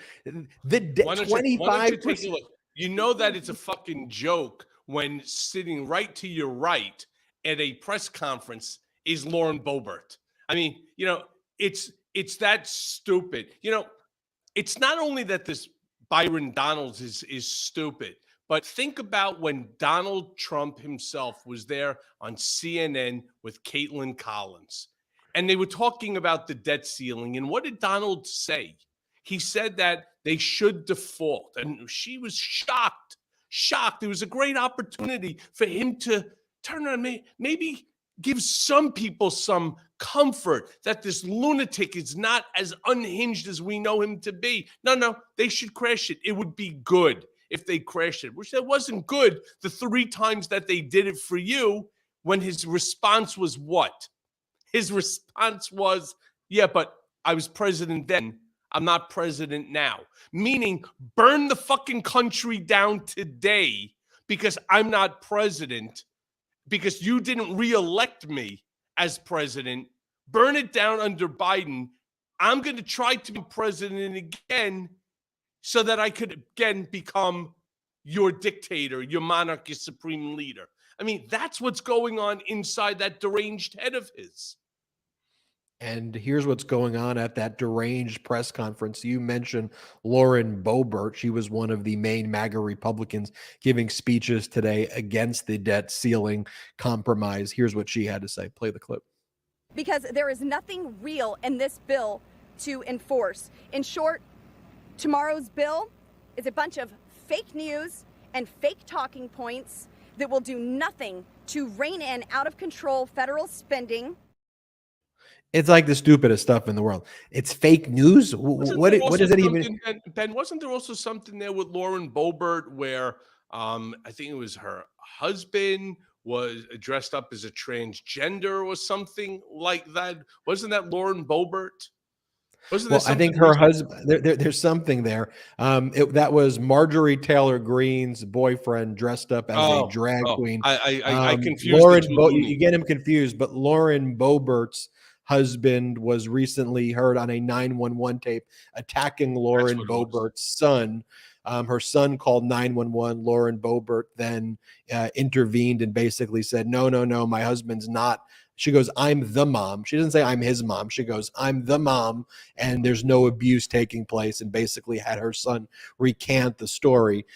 the 25%. You know that it's a fucking joke when sitting right to your right at a press conference is Lauren Boebert. I mean, you know, it's that stupid. You know, it's not only that this Byron Donalds is stupid, but think about when Donald Trump himself was there on CNN with Caitlin Collins, and they were talking about the debt ceiling. And what did Donald say? He said that they should default, and she was shocked. It was a great opportunity for him to turn on me, maybe give some people some comfort that this lunatic is not as unhinged as we know him to be. No, they should crash it. It would be good if they crashed it, which it wasn't good the 3 times that they did it for you, when his response was what? His response was, yeah, but I was president then. I'm not president now. Meaning, burn the fucking country down today because I'm not president, because you didn't reelect me as president. Burn it down under Biden. I'm going to try to be president again so that I could again become your dictator, your monarch, your supreme leader. I mean, that's what's going on inside that deranged head of his. And here's what's going on at that deranged press conference. You mentioned Lauren Boebert. She was one of the main MAGA Republicans giving speeches today against the debt ceiling compromise. Here's what she had to say. Play the clip. Because there is nothing real in this bill to enforce. In short, tomorrow's bill is a bunch of fake news and fake talking points that will do nothing to rein in out of control federal spending. It's like the stupidest stuff in the world. It's fake news. What does it even? Ben, wasn't there also something there with Lauren Boebert where I think it was her husband was dressed up as a transgender or something like that? Wasn't that Lauren Boebert? Well, I think her husband. There's something there. That was Marjorie Taylor Greene's boyfriend dressed up as a drag queen. I confused Lauren. You get him confused, but Lauren Boebert's husband was recently heard on a 911 tape attacking Lauren Boebert's son. Her son called 911. Lauren Boebert then intervened and basically said, no, my husband's not. She goes, I'm the mom. She doesn't say I'm his mom. She goes, I'm the mom, and there's no abuse taking place, and basically had her son recant the story.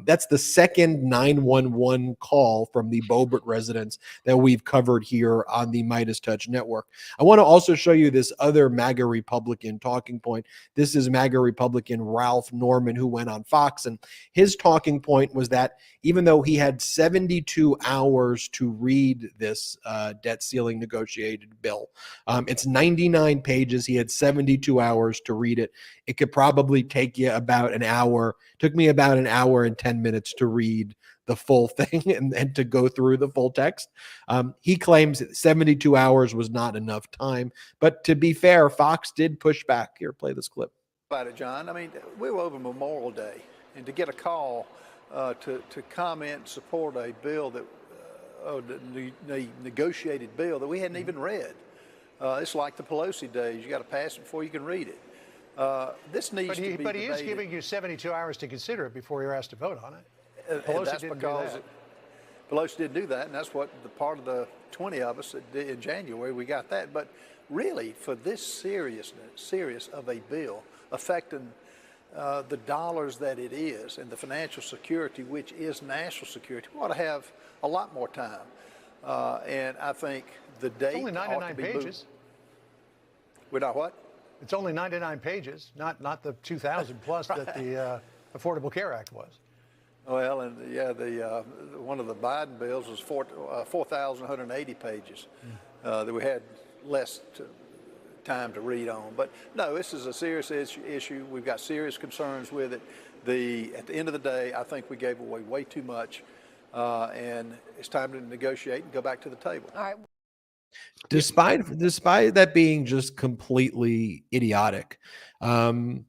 That's the second 911 call from the Boebert residence that we've covered here on the MeidasTouch network. I want to also show you this other MAGA Republican talking point. This is MAGA Republican Ralph Norman, who went on Fox, and his talking point was that even though he had 72 hours to read this debt ceiling negotiated bill, it's 99 pages. He had 72 hours to read it. It could probably take you about an hour. Took me about an hour and 10 minutes to read the full thing and to go through the full text. He claims that 72 hours was not enough time. But to be fair, Fox did push back. Here, play this clip. About it, John. I mean, we were over Memorial Day, and to get a call to comment and support a bill that the negotiated bill that we hadn't even read. It's like the Pelosi days. You got to pass it before you can read it. This needs to be But he is giving you 72 hours to consider it before you're asked to vote on it. Pelosi didn't do that. Pelosi didn't do that, and that's what the part of the 20 of us that did in January, we got that. But really, for this serious of a bill affecting the dollars that it is and the financial security, which is national security, we ought to have a lot more time. And I think the date only 99 pages. Moved. We're not what? It's only 99 pages, not the 2,000 plus that the Affordable Care Act was. Well, and yeah, the one of the Biden bills was 4,180 pages that we had less time to read on. But no, this is a serious issue. We've got serious concerns with it. At the end of the day, I think we gave away way too much, and it's time to negotiate and go back to the table. All right. Despite that being just completely idiotic, one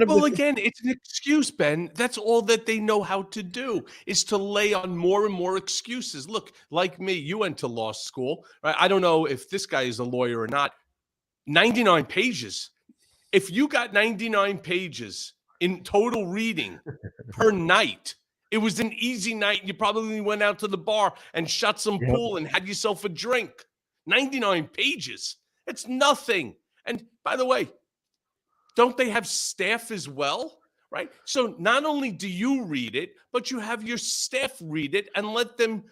of Well, the again, it's an excuse, Ben. That's all that they know how to do, is to lay on more and more excuses. Look, like me, you went to law school, right? I don't know if this guy is a lawyer or not. 99 pages. If you got 99 pages in total reading per night, it was an easy night. You probably went out to the bar and shot some pool and had yourself a drink. 99 pages. It's nothing. And by the way, don't they have staff as well? Right? So not only do you read it, but you have your staff read it and let them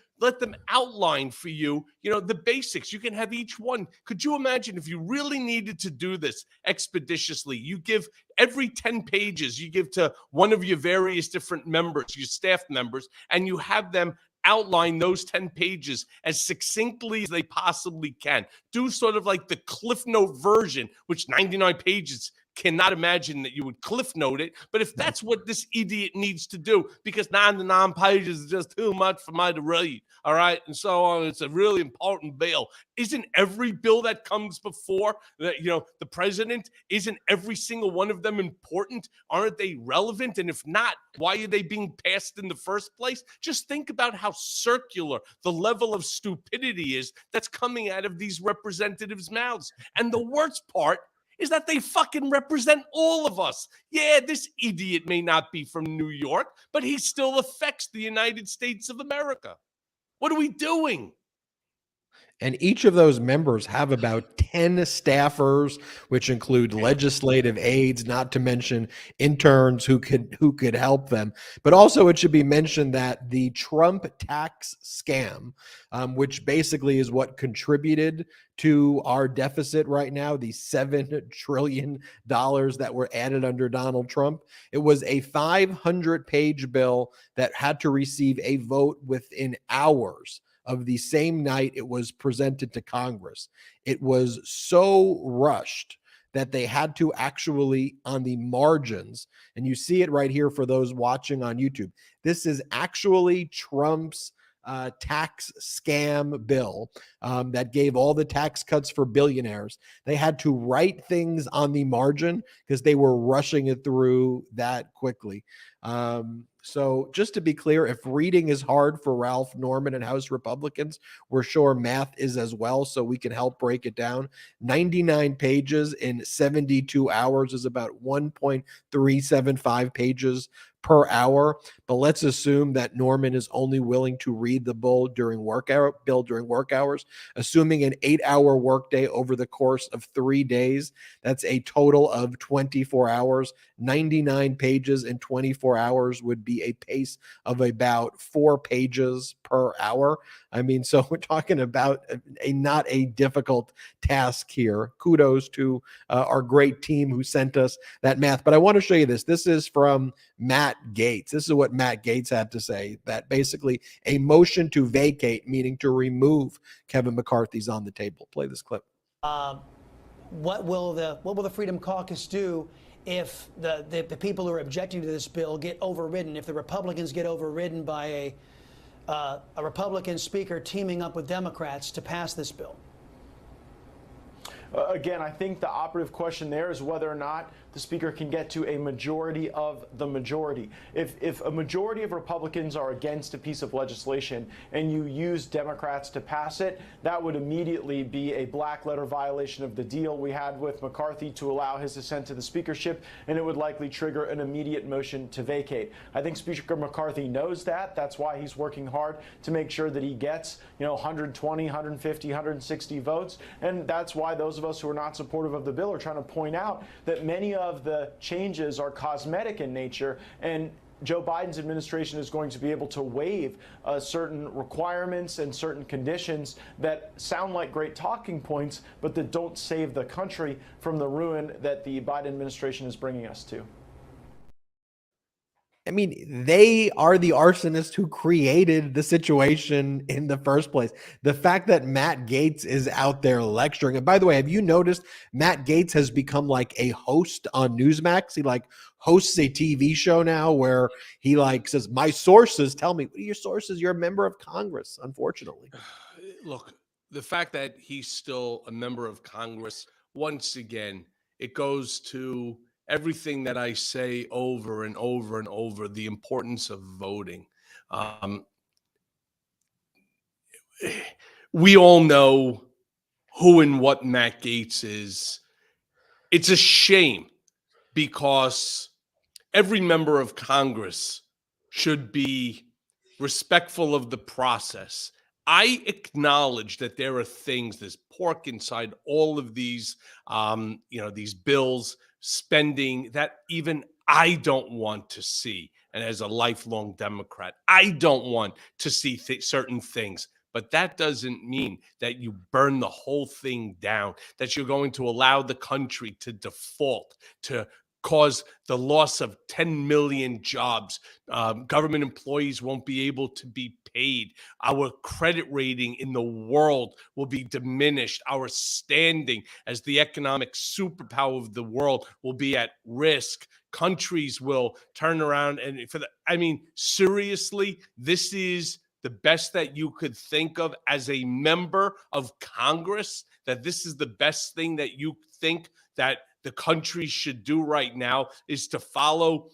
outline for you, the basics. You can have each one. Could you imagine if you really needed to do this expeditiously? You give every 10 pages, you give to one of your various different members, your staff members, and you have them outline those 10 pages as succinctly as they possibly can. Do sort of like the Cliff Note version, which 99 pages, cannot imagine that you would Cliff Note it. But if that's what this idiot needs to do, because 99 pages is just too much for me to read, all right, and so on, it's a really important bill. Isn't every bill that comes before the president, isn't every single one of them important? Aren't they relevant? And if not, why are they being passed in the first place? Just think about how circular the level of stupidity is that's coming out of these representatives' mouths. And the worst part is that they fucking represent all of us. Yeah, this idiot may not be from New York, but he still affects the United States of America. What are we doing? And each of those members have about 10 staffers, which include legislative aides, not to mention interns who could help them. But also it should be mentioned that the Trump tax scam, which basically is what contributed to our deficit right now, the $7 trillion that were added under Donald Trump, it was a 500-page bill that had to receive a vote within hours of the same night it was presented to Congress. It was so rushed that they had to actually, on the margins, and you see it right here for those watching on YouTube, this is actually Trump's tax scam bill that gave all the tax cuts for billionaires. They had to write things on the margin because they were rushing it through that quickly. So just to be clear, if reading is hard for Ralph Norman and House Republicans, we're sure math is as well, so we can help break it down. 99 pages in 72 hours is about 1.375 pages per hour. But let's assume that Norman is only willing to read the bill during work hours, assuming an 8-hour workday over the course of 3 days. That's a total of 24 hours. 99 pages in 24 hours would be a pace of about 4 pages per hour. I mean, so we're talking about not a difficult task here. Kudos to our great team who sent us that math. But I want to show you this. This is from Matt Gaetz. This is what Matt Gaetz had to say, that basically a motion to vacate, meaning to remove Kevin McCarthy's on the table. Play this clip. What will the Freedom Caucus do if the people who are objecting to this bill get overridden, if the Republicans get overridden by a Republican speaker teaming up with Democrats to pass this bill? Again, I think the operative question there is whether or not the speaker can get to a majority of the majority. If a majority of Republicans are against a piece of legislation and you use Democrats to pass it, that would immediately be a black letter violation of the deal we had with McCarthy to allow his ascent to the speakership, and it would likely trigger an immediate motion to vacate. I think Speaker McCarthy knows that. That's why he's working hard to make sure that he gets 120, 150, 160 votes, and that's why those of us who are not supportive of the bill are trying to point out that many of the changes are cosmetic in nature, and Joe Biden's administration is going to be able to waive certain requirements and certain conditions that sound like great talking points, but that don't save the country from the ruin that the Biden administration is bringing us to. I mean, they are the arsonists who created the situation in the first place. The fact that Matt Gaetz is out there lecturing, and by the way, have you noticed Matt Gaetz has become like a host on Newsmax? He like hosts a TV show now where he like says, "My sources tell me." What are your sources? You're a member of Congress, unfortunately. Look, the fact that he's still a member of Congress, once again, it goes to everything that I say over and over and over, the importance of voting. Um, we all know who and what Matt Gaetz is. It's a shame because every member of Congress should be respectful of the process. I acknowledge that there are things, there's pork inside all of these, these bills, spending that even I don't want to see. And as a lifelong Democrat, I don't want to see certain things. But that doesn't mean that you burn the whole thing down, that you're going to allow the country to default, to cause the loss of 10 million jobs. Government employees won't be able to be paid. Our credit rating in the world will be diminished. Our standing as the economic superpower of the world will be at risk. Countries will turn around and seriously, this is the best that you could think of as a member of Congress, that this is the best thing that you think that the country should do right now is to follow,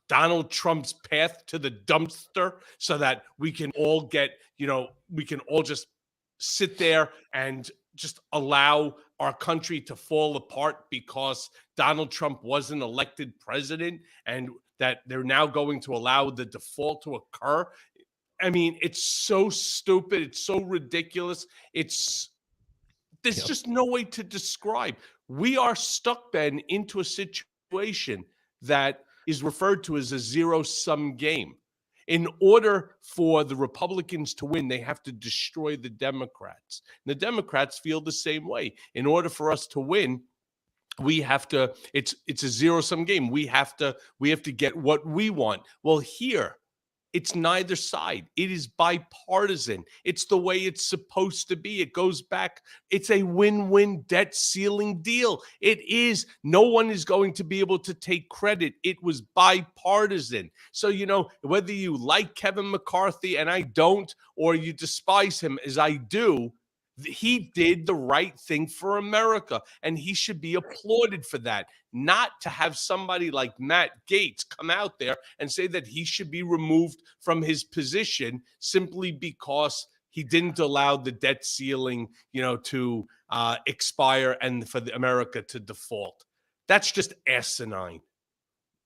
Donald Trump's path to the dumpster so that we can all get, we can all just sit there and just allow our country to fall apart because Donald Trump wasn't elected president and that they're now going to allow the default to occur. I mean, it's so stupid. It's so ridiculous. There's just no way to describe. We are stuck, Ben, into a situation that is referred to as a zero-sum game. In order for the Republicans to win, they have to destroy the Democrats. And the Democrats feel the same way. In order for us to win, we have to, it's a zero-sum game. We have to get what we want. Well, here, it's neither side. It is bipartisan. It's the way it's supposed to be. It goes back. It's a win-win debt ceiling deal. It is. No one is going to be able to take credit. It was bipartisan. So, whether you like Kevin McCarthy, and I don't, or you despise him as I do, he did the right thing for America, and he should be applauded for that. Not to have somebody like Matt Gaetz come out there and say that he should be removed from his position simply because he didn't allow the debt ceiling, to expire and for America to default. That's just asinine.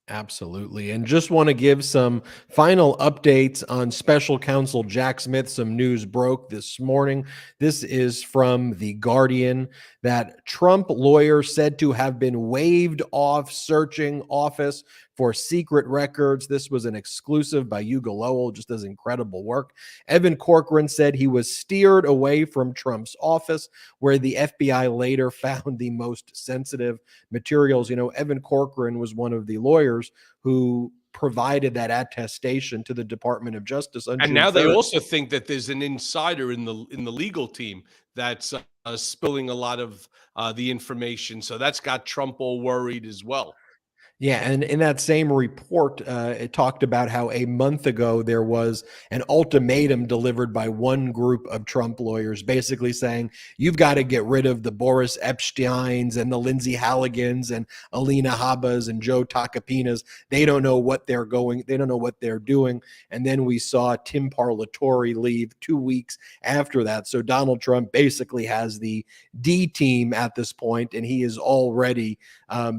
Absolutely. And just want to give some final updates on special counsel Jack Smith. Some news broke this morning. This is from The Guardian that Trump lawyers said to have been waived off searching office for secret records. This was an exclusive by Hugo Lowell, just does incredible work. Evan Corcoran said he was steered away from Trump's office, where the FBI later found the most sensitive materials. Evan Corcoran was one of the lawyers who provided that attestation to the Department of Justice on and June now 3rd. They also think that there's an insider in the legal team that's spilling a lot of the information. So that's got Trump all worried as well. Yeah, and in that same report, it talked about how a month ago there was an ultimatum delivered by one group of Trump lawyers, basically saying, you've got to get rid of the Boris Epsteins and the Lindsay Halligans and Alina Habas and Joe Takapinas. They don't know what they're doing. And then we saw Tim Parlatore leave 2 weeks after that. So Donald Trump basically has the D team at this point, and he has already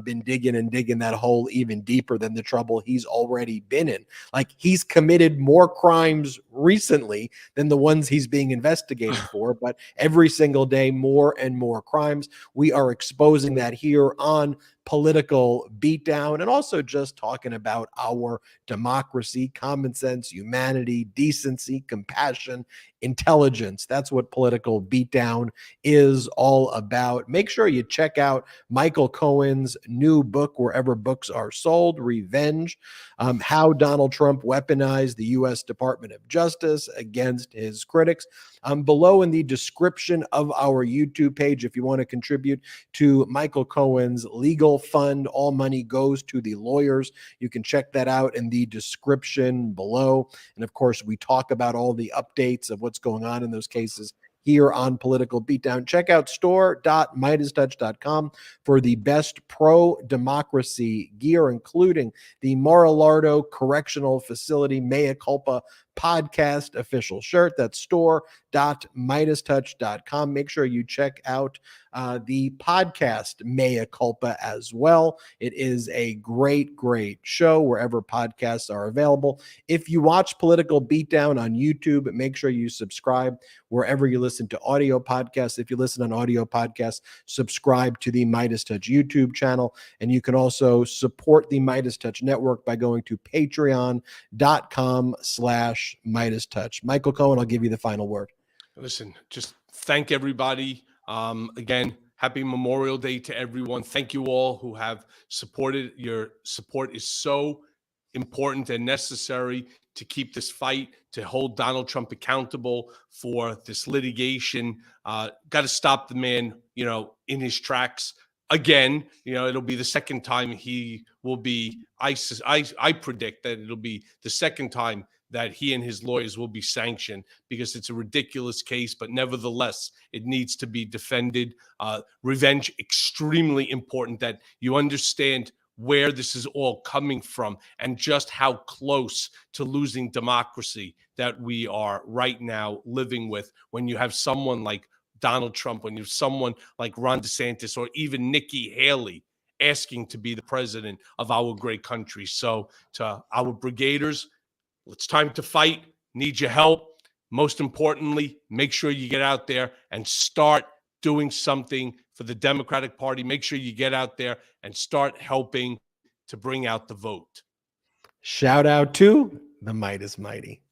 been digging that hole even deeper than the trouble he's already been in. Like, he's committed more crimes recently than the ones he's being investigated for, but every single day, more and more crimes. We are exposing that here on Political Beatdown, and also just talking about our democracy, common sense, humanity, decency, compassion, intelligence. That's what Political Beatdown is all about. Make sure you check out Michael Cohen's new book wherever books are sold, Revenge, How Donald Trump Weaponized the U.S. Department of Justice Against His Critics. Below in the description of our YouTube page, if you want to contribute to Michael Cohen's legal fund, all money goes to the lawyers. You can check that out in the description below. And of course, we talk about all the updates of what's going on in those cases here on Political Beatdown. Check out store.MeidasTouch.com for the best pro-democracy gear, including the Mar-a-Lago Correctional Facility Mea Culpa podcast official shirt. That's store.MeidasTouch.com. Make sure you check out the podcast Mea Culpa as well. It is a great, great show wherever podcasts are available. If you watch Political Beatdown on YouTube, make sure you subscribe wherever you listen to audio podcasts. If you listen on audio podcasts, subscribe to the MeidasTouch YouTube channel. And you can also support the MeidasTouch network by going to patreon.com/MeidasTouch. Michael Cohen, I'll give you the final word. Listen, just thank everybody. Again, happy Memorial Day to everyone. Thank you all who have supported. Your support is so important and necessary to keep this fight, to hold Donald Trump accountable for this litigation. Got to stop the man, in his tracks. Again, it'll be the second time he will be, I predict that it'll be the second time that he and his lawyers will be sanctioned, because it's a ridiculous case, but nevertheless, it needs to be defended. Revenge, extremely important that you understand where this is all coming from and just how close to losing democracy that we are right now living with when you have someone like Donald Trump, when you have someone like Ron DeSantis or even Nikki Haley asking to be the president of our great country. So to our brigaders, it's time to fight. Need your help. Most importantly, make sure you get out there and start doing something for the Democratic Party. Make sure you get out there and start helping to bring out the vote. Shout out to the Meidas Mighty.